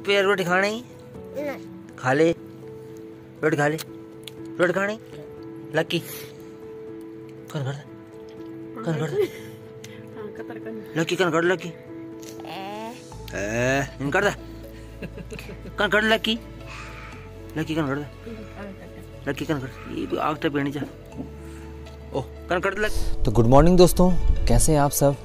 पे रोटी खानी खा ले, रोटी खा ले, रोटी खानी लकी कन कर लकी कन कर लकी इन कर कन कर लकी लकी कन कर लकी कन कर ये आग तक पीनी जा ओ कन कर लक। तो गुड मॉर्निंग दोस्तों, कैसे हैं आप सब।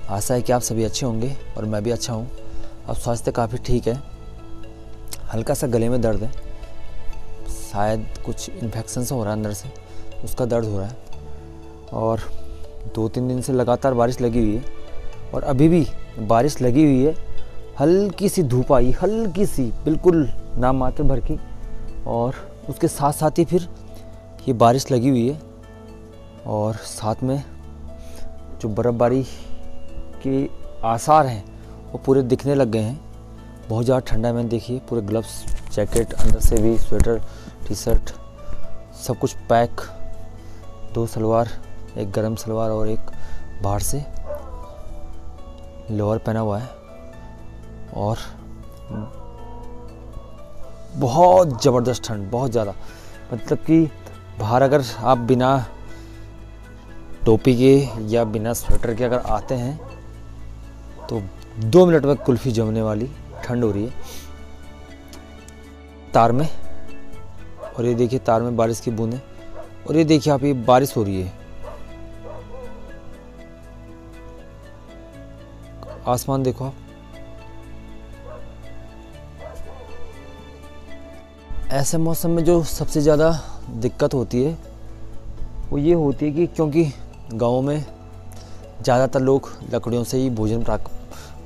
आशा है कि आप सभी अच्छे होंगे और मैं भी अच्छा हूँ। अब स्वास्थ्य काफ़ी ठीक है, हल्का सा गले में दर्द है, शायद कुछ इन्फेक्शन से हो रहा है अंदर से, उसका दर्द हो रहा है। और 2-3 दिन से लगातार बारिश लगी हुई है और अभी भी बारिश लगी हुई है। हल्की सी धूप आई, हल्की सी, बिल्कुल नाम मात्र भर की, और उसके साथ साथ ही फिर ये बारिश लगी हुई है और साथ में जो बर्फ़बारी के आसार हैं वो पूरे दिखने लग गए हैं। बहुत ज़्यादा ठंडा है, मैंने देखिए पूरे ग्लव्स, जैकेट, अंदर से भी स्वेटर, टी शर्ट, सब कुछ पैक, 2 सलवार, एक गरम सलवार और एक बाहर से लोअर पहना हुआ है। और बहुत ज़बरदस्त ठंड, बहुत ज़्यादा, मतलब कि बाहर अगर आप बिना टोपी के या बिना स्वेटर के अगर आते हैं तो 2 मिनट में कुल्फ़ी जमने वाली ठंड हो रही है तार में। और ये देखिए तार में बारिश की बूंदें, और ये देखिए आप, ये बारिश हो रही है। आसमान देखो आप, ऐसे मौसम में जो सबसे ज़्यादा दिक्कत होती है वो ये होती है कि क्योंकि गाँव में ज़्यादातर लोग लकड़ियों से ही भोजन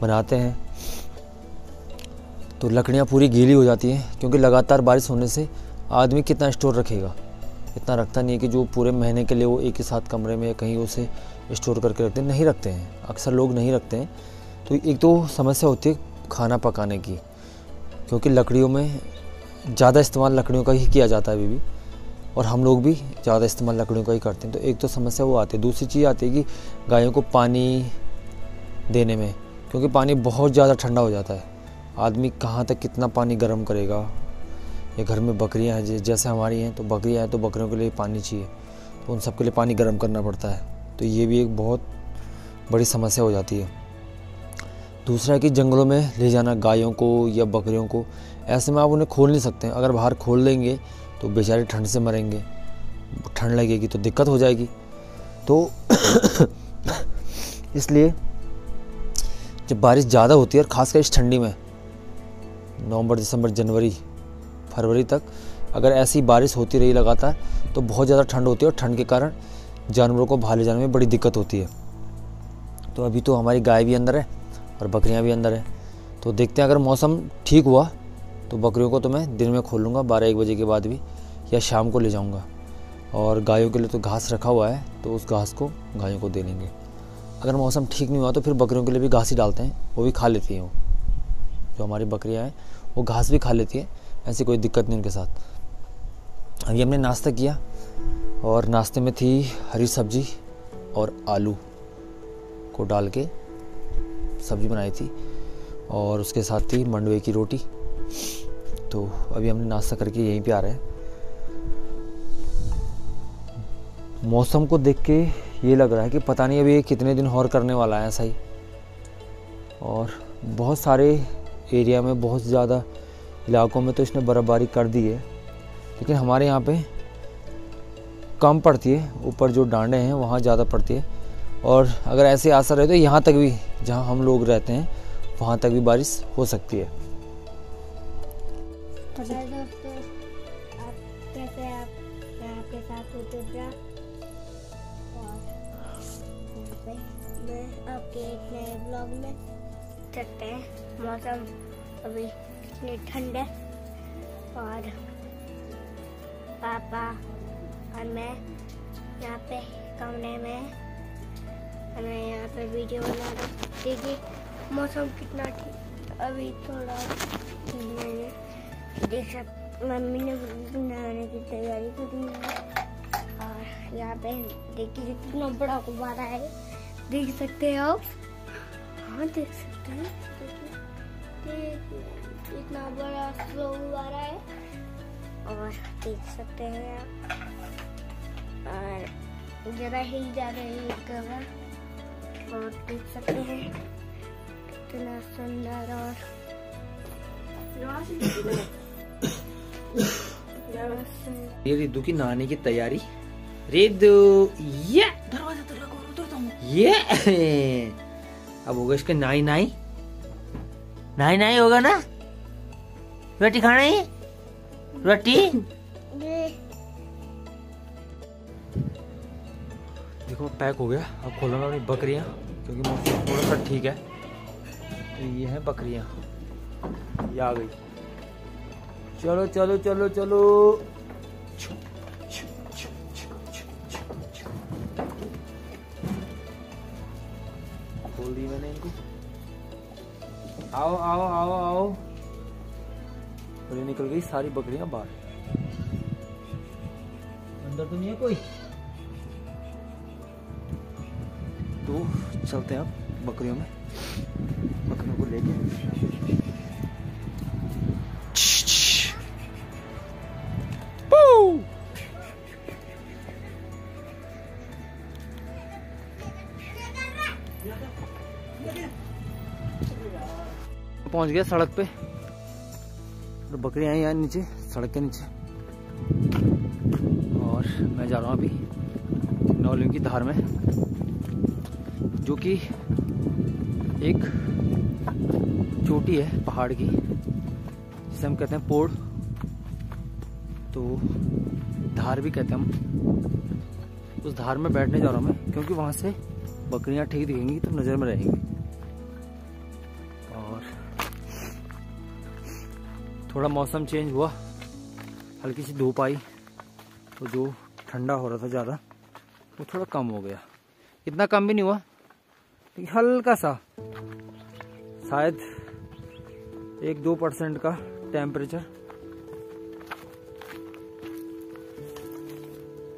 बनाते हैं, तो लकड़ियाँ पूरी गीली हो जाती हैं। क्योंकि लगातार बारिश होने से आदमी कितना स्टोर रखेगा, इतना रखता नहीं है कि जो पूरे महीने के लिए वो एक ही साथ कमरे में या कहीं उसे स्टोर करके रखते हैं, नहीं रखते हैं, अक्सर लोग नहीं रखते हैं। तो एक तो समस्या होती है खाना पकाने की, क्योंकि लकड़ियों में ज़्यादा इस्तेमाल लकड़ियों का ही किया जाता है अभी भी, और हम लोग भी ज़्यादा इस्तेमाल लकड़ियों का ही करते हैं। तो एक तो समस्या वो आती है। दूसरी चीज़ आती है कि गायों को पानी देने में, क्योंकि पानी बहुत ज़्यादा ठंडा हो जाता है। आदमी कहाँ तक कितना पानी गर्म करेगा। ये घर में बकरियां हैं, जैसे हमारी हैं, तो बकरियां हैं तो बकरियों के लिए पानी चाहिए, तो उन सब के लिए पानी गर्म करना पड़ता है। तो ये भी एक बहुत बड़ी समस्या हो जाती है। दूसरा है कि जंगलों में ले जाना गायों को या बकरियों को, ऐसे में आप उन्हें खोल नहीं सकते हैं। अगर बाहर खोल देंगे तो बेचारे ठंड से मरेंगे, ठंड लगेगी तो दिक्कत हो जाएगी। तो इसलिए जब बारिश ज़्यादा होती है, और ख़ासकर इस ठंडी में नवंबर, दिसंबर, जनवरी, फरवरी तक अगर ऐसी बारिश होती रही लगातार तो बहुत ज़्यादा ठंड होती है, और ठंड के कारण जानवरों को बाहर ले जाने में बड़ी दिक्कत होती है। तो अभी तो हमारी गाय भी अंदर है और बकरियां भी अंदर है। तो देखते हैं, अगर मौसम ठीक हुआ तो बकरियों को तो मैं दिन में खोल लूँगा 12-1 बजे के बाद भी, या शाम को ले जाऊँगा। और गायों के लिए तो घास रखा हुआ है, तो उस घास को गायों को दे लेंगे। अगर मौसम ठीक नहीं हुआ तो फिर बकरियों के लिए भी घास ही डालते हैं, वो भी खा लेती हैं। वो जो हमारी बकरियां हैं वो घास भी खा लेती हैं, ऐसी कोई दिक्कत नहीं उनके साथ। अभी हमने नाश्ता किया और नाश्ते में थी हरी सब्जी और आलू को डाल के सब्जी बनाई थी, और उसके साथ थी मंडवे की रोटी। तो अभी हमने नाश्ता करके यहीं पे आ रहे हैं। मौसम को देख के ये लग रहा है कि पता नहीं अभी ये कितने दिन और करने वाला है ऐसा ही। और बहुत सारे एरिया में, बहुत ज़्यादा इलाकों में तो इसने बर्फ़बारी कर दी है, लेकिन हमारे यहाँ पे कम पड़ती है। ऊपर जो डांडे हैं वहाँ ज़्यादा पड़ती है। और अगर ऐसे असर रहे तो यहाँ तक भी, जहाँ हम लोग रहते हैं वहाँ तक भी बारिश हो सकती है। दोस्तों, आप कैसे, आप मैं आपके साथ हूँ तुझा, और मैं आपके एक नए ब्लॉग में चलते हैं। मौसम अभी इतनी ठंड है, और पापा और मैं यहाँ पे कमरे में, हमें यहाँ पे वीडियो बना रहे। देखिए मौसम कितना ठीक, अभी थोड़ा देख सकते, मम्मी ने बनाने की तैयारी करी है। और यहाँ पे देखिए कितना बड़ा गुब्बारा है, देख सकते हैं आप। हाँ देख सकते हैं, देखिए इतना बड़ा फ्लो आ रहा है और देख सकते हैं आप, और जरा हिल जा रही है कवर और देख सकते हैं कितना सुंदर। और ये रिद्धू की नहाने की तैयारी। रिद्धू ये दरवाजा तो ये अब होगा इसके नाई नाई नाई नाई होगा ना। रोटी खाना है, रोटी। देखो पैक हो गया। अब खोलूंगा अपनी बकरियां क्योंकि मौसम थोड़ा सा ठीक है। तो ये है बकरियां, ये आ गई। चलो चलो चलो चलो। खोल दी मैंने इनको। आओ आओ आओ आओ। और ये निकल गई सारी बकरियां बाहर। अंदर तो नहीं है कोई। तो चलते हैं अब बकरियों में, बकरियों को लेके। पहुंच गया सड़क पे और बकरियां हैं यहाँ नीचे, सड़क के नीचे। और मैं जा रहा हूँ अभी नौलियों की धार में, जो कि एक चोटी है पहाड़ की, जिसे हम कहते हैं पोड़। तो धार भी कहते हैं हम। उस धार में बैठने जा रहा हूँ मैं, क्योंकि वहां से बकरियां ठीक दिखेंगी तो नजर में रहेंगी। और थोड़ा मौसम चेंज हुआ, हल्की सी धूप आई, तो जो ठंडा हो रहा था ज़्यादा वो थोड़ा कम हो गया। इतना कम भी नहीं हुआ, लेकिन हल्का सा, शायद 1-2% का टेम्परेचर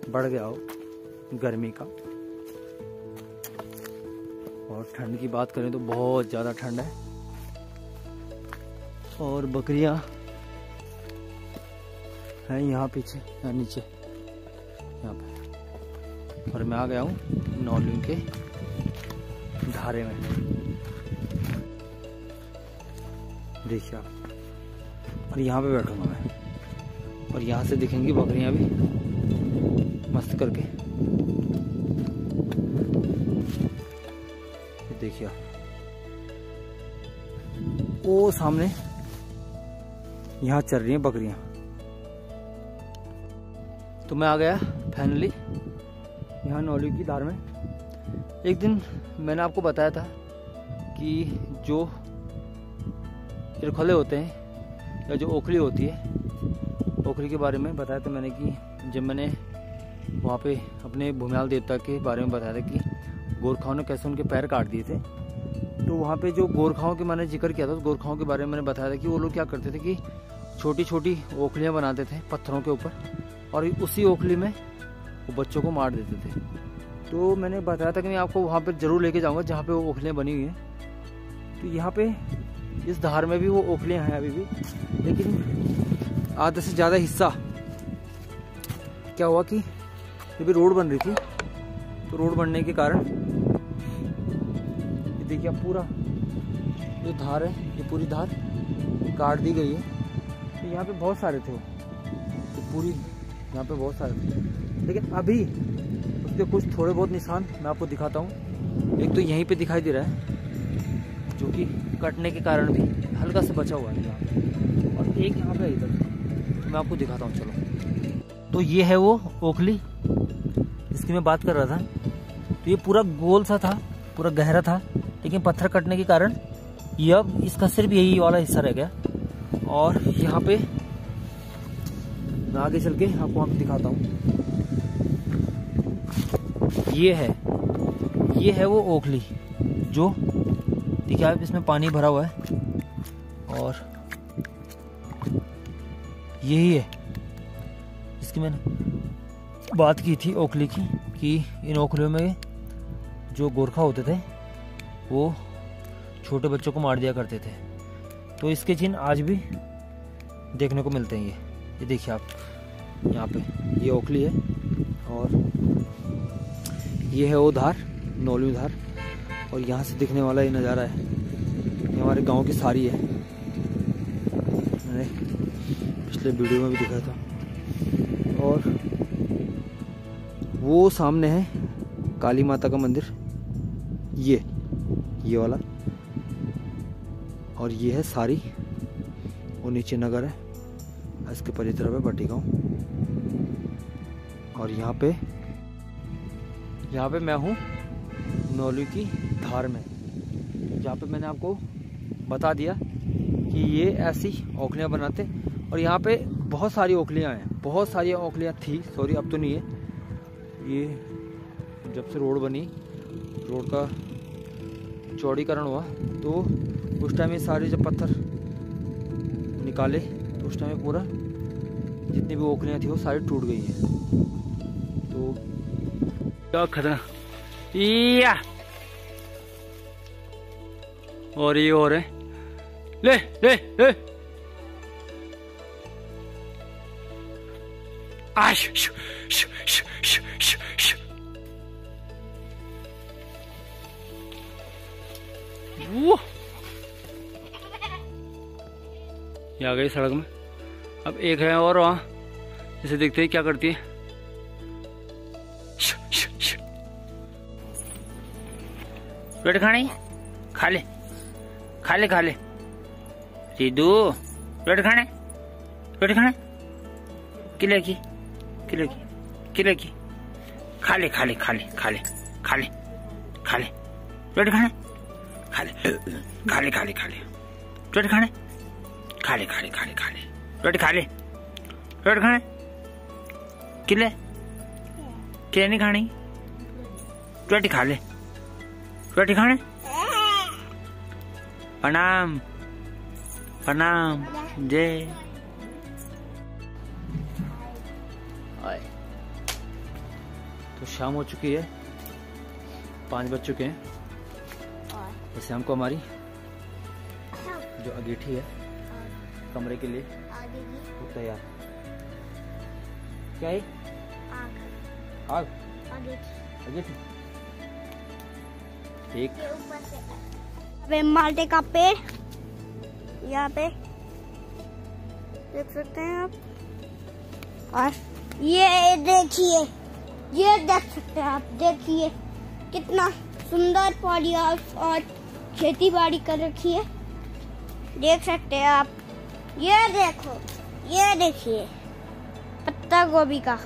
बढ़ गया हो गर्मी का। और ठंड की बात करें तो बहुत ज़्यादा ठंड है। और बकरियां हैं यहाँ पीछे, यहाँ नीचे, यहाँ पे। और मैं आ गया हूँ नौलियों के धारे में। देखिए आप। और यहाँ पे बैठूंगा मैं, और यहाँ से दिखेंगी बकरियां भी मस्त करके। देखिए वो सामने यहाँ चल रही हैं बकरियां। तो मैं आ गया फाइनली यहाँ नौलियों की धार में। एक दिन मैंने आपको बताया था कि जो इरखोले होते हैं या जो ओखली होती है, ओखली के बारे में बताया था मैंने कि जब मैंने वहाँ पे अपने भूमियाल देवता के बारे में बताया था कि गोरखाओं ने कैसे उनके पैर काट दिए थे। तो वहाँ पे जो गोरखाओं के मैंने जिक्र किया था, उस गोरखाओं के बारे में मैंने बताया था कि वो लोग क्या करते थे कि छोटी छोटी ओखलियाँ बनाते थे पत्थरों के ऊपर, और उसी ओखली में वो बच्चों को मार देते थे। तो मैंने बताया था कि मैं आपको वहाँ पे ज़रूर लेके जाऊँगा जहाँ पे वो ओखलियाँ बनी हुई हैं। तो यहाँ पे इस धार में भी वो ओखलियाँ हैं अभी भी, लेकिन आधे से ज़्यादा हिस्सा क्या हुआ कि जब भी रोड बन रही थी, तो रोड बनने के कारण ये देखिए आप, पूरा जो धार है, ये पूरी धार काट दी गई है। तो यहाँ पे बहुत सारे थे, तो पूरी यहाँ पे बहुत सारे थे, लेकिन अभी उसके कुछ थोड़े बहुत निशान मैं आपको दिखाता हूँ। एक तो यहीं पे दिखाई दे रहा है, जो कि कटने के कारण भी हल्का से बचा हुआ है यहाँ पे, और एक यहाँ पे इधर, तो मैं आपको दिखाता हूँ। चलो, तो ये है वो ओखली जिसकी मैं बात कर रहा था। तो ये पूरा गोल सा था, पूरा गहरा था, लेकिन पत्थर कटने के कारण ये अब इसका सिर्फ यही वाला हिस्सा रह गया। और यहाँ पे मैं आगे चल के आपको वहाँ पे दिखाता हूँ। ये है वो ओखली, जो देखिए आप, इसमें पानी भरा हुआ है। और यही है इसकी मैंने बात की थी ओखली की, कि इन ओखलियों में जो गोरखा होते थे वो छोटे बच्चों को मार दिया करते थे। तो इसके चिन्ह आज भी देखने को मिलते हैं। ये देखिए आप यहाँ पे, ये ओखली है और ये है वो धार, नौली धार। और यहाँ से दिखने वाला ये नज़ारा है, ये हमारे गांव की सारी है, मैंने पिछले वीडियो में भी दिखाया था। और वो सामने है काली माता का मंदिर, ये वाला, और ये है सारी, और नीचे नगर है, इसके परी तरफ है बटी गाँव। और यहाँ पे मैं हूँ नौली की धार में, जहाँ पे मैंने आपको बता दिया कि ये ऐसी ओखलियाँ बनाते। और यहाँ पे बहुत सारी ओखलियाँ हैं, बहुत सारी ओखलियाँ थी, सॉरी अब तो नहीं है। ये जब से रोड बनी, रोड का चौड़ीकरण हुआ, तो उस टाइम ये सारे जब पत्थर निकाले तो उस टाइम पूरा जितनी भी ओखलियाँ थी वो सारी टूट गई हैं। तो क्या खतरा या और ये और है, ले ले ले आश ये आ गई सड़क में। अब एक है और वहाँ, इसे देखते हैं क्या करती है। रोटी खानी, खा ले खा ले खा ले सीधू, रोटी खाने किले की खा ले रोटी खाने, खा ले रोटी खाने, रोटी खाने, रोटी खाने किले नहीं खानी, रोटी खा ले, रोटी खाने। प्रणाम जय। तो शाम हो चुकी है, 5 बज चुके हैं। वैसे हमको हमारी जो अगेठी है कमरे के लिए वो तैयार। क्या है? आग अगेठी। ठीक। माल्टे का पेड़ यहाँ पे देख सकते हैं आप। और ये देखिए, ये देख सकते हैं आप, देखिए कितना सुंदर पॉली हाउस और खेती बाड़ी कर रखी है, देख सकते हैं आप। ये देखो, ये देखिए पत्ता गोभी का।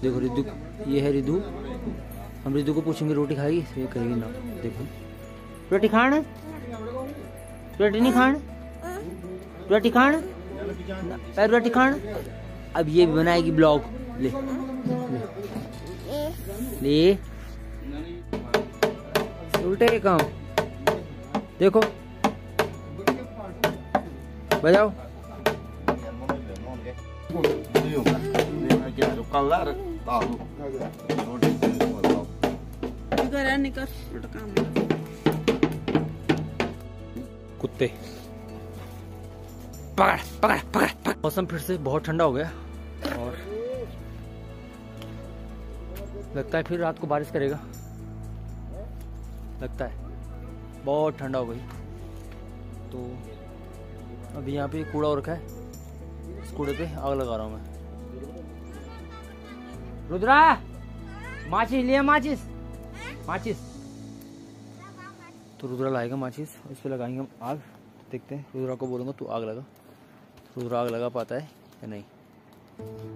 देखो रिद्धू, ये है रिद्धू। हम रिद्धू को पूछेंगे रोटी खाएगी, ये कहेगी ना। देखो रोटी खाना, रोटी नहीं खाना, रोटी खाना, रोटी खाना। अब ये भी बनाएगी ब्लॉग। ले उल्टे काम, देखो बजाओ। कुत्ते पकड़। मौसम फिर से बहुत ठंडा हो गया और लगता है फिर रात को बारिश करेगा, लगता है। बहुत ठंडा हो गई। तो अभी यहाँ पे कूड़ा हो रखा है, इस कूड़े पे आग लगा रहा हूँ मैं। रुद्रा माचिस लिया, माचिस। तो रुद्रा लाएगा माचिस, इस पे लगाएंगे हम आग। देखते हैं, रुद्रा को बोलूँगा तू आग लगा। रुद्रा आग लगा पाता है या नहीं।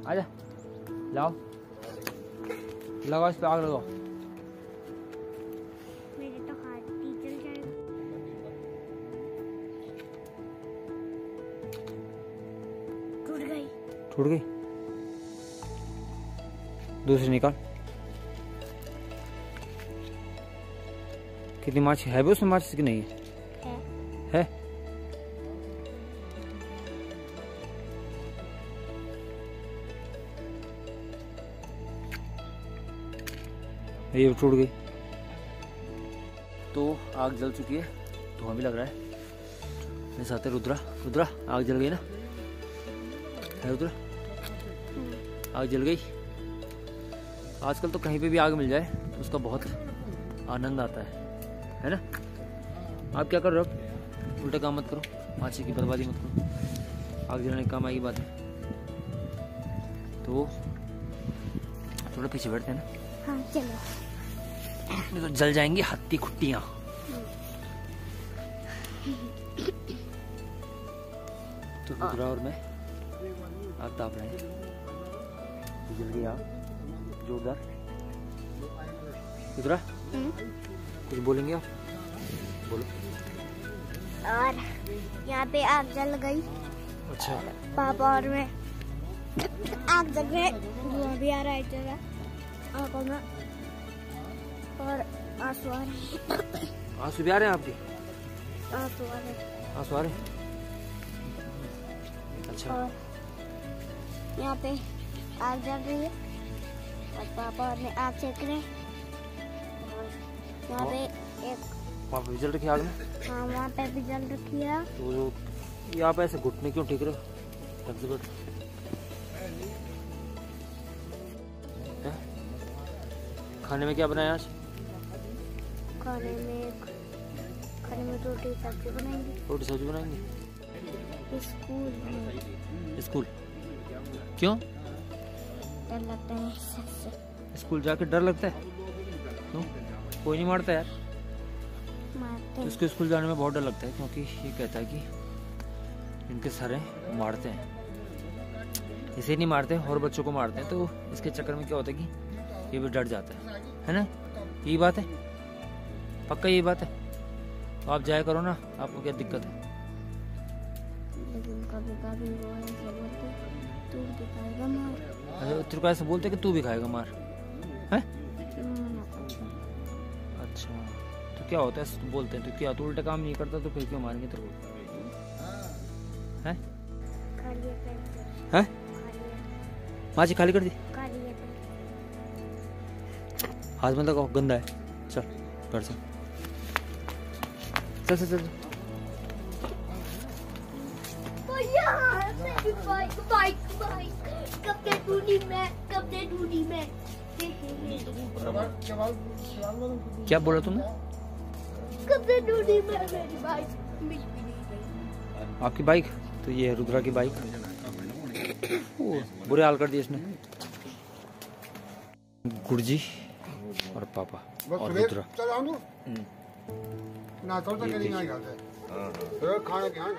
आजा लाओ, लगाओ इस पे आग लगाओ। मेरे तो हाथ चल जाएगा। टूट गई। दूसरी निकाल। कितनी माचिस है भी उसमें, माचिस की नहीं है? ये टूट गई। तो आग जल चुकी है, धुआं भी लग रहा है। मेरे साथ है रुद्रा। रुद्रा आग जल गई ना? है रुद्रा? आग जल गई। आजकल तो कहीं पे भी आग मिल जाए तो उसका बहुत आनंद आता है ना? आप क्या कर रहे हो? उल्टे काम मत करो, माची की बर्बादी मत करो, आग जलाने का काम आएगी बात है। तो थोड़ा पीछे बैठते हैं ना? हाँ चलो। नहीं तो जल जाएंगी हत्ती खुट्टियाँ। तो रुद्रा और मैं आग ताप रहे हैं। जल गई आग जोरदार। रुद्रा कुछ बोलेंगे आप? बोलो। और यहाँ पे आग जल गई। अच्छा। पापा और मैं आग जल गए, धुआं भी आ रहा है जगह आंखों में और आंसू आ रहे हैं। आंसू भी आ रहे हैं आपके? आंसू आ रहे हैं। आंसू आ रहे हैं? अच्छा। और यहाँ पे आग जल रही है और पापा और मैं आग सेक रहे हैं। और यहाँ पे एक वहाँ पे भी जल रखी है आग में? हाँ वहाँ पे भी जल रखी है। तो ये आप ऐसे घुटने क्यों टिक रहे हो? ढंग से बैठो। खाने में क्या बनाया आज? खाने में रोटी सब्जी बनाएंगे। रोटी सब्जी बनाएंगे? स्कूल क्यों? डर लगता है सबसे। स्कूल जाके डर लगता है? क्यों? कोई नहीं मारता यार। मारते तो इसको स्कूल जाने में बहुत डर लगता है क्योंकि ये कहता है कि इनके सारे मारते हैं। इसे नहीं मारते और बच्चों को मारते हैं, तो इसके चक्कर में क्या होता है कि ये भी डर जाता है ना? यही बात है, पक्का यही बात है। तो आप जाया करो ना, आपको क्या दिक्कत है? लेकिन कभी वो ऐसे बोलते तू भी खाएगा मार। अच्छा तेरे को ऐसे बोलते कि तू भी खाएगा मार है? अच्छा तो क्या होता है बोलते हैं तो क्या? तू उल्टा काम नहीं करता तो फिर क्यों मारेंगे तेरे को? हैं? माची खाली कर दी? हाथ में लगाओ, गंदा है। चल घर से चल चल चल। क्या बोला तुमने? आपकी बाइक? तो ये है रुद्रा की बाइक। बुरे हाल कर दिए इसने। गुरुजी और पापा और रुद्रा। ना तो खाने के यहाँ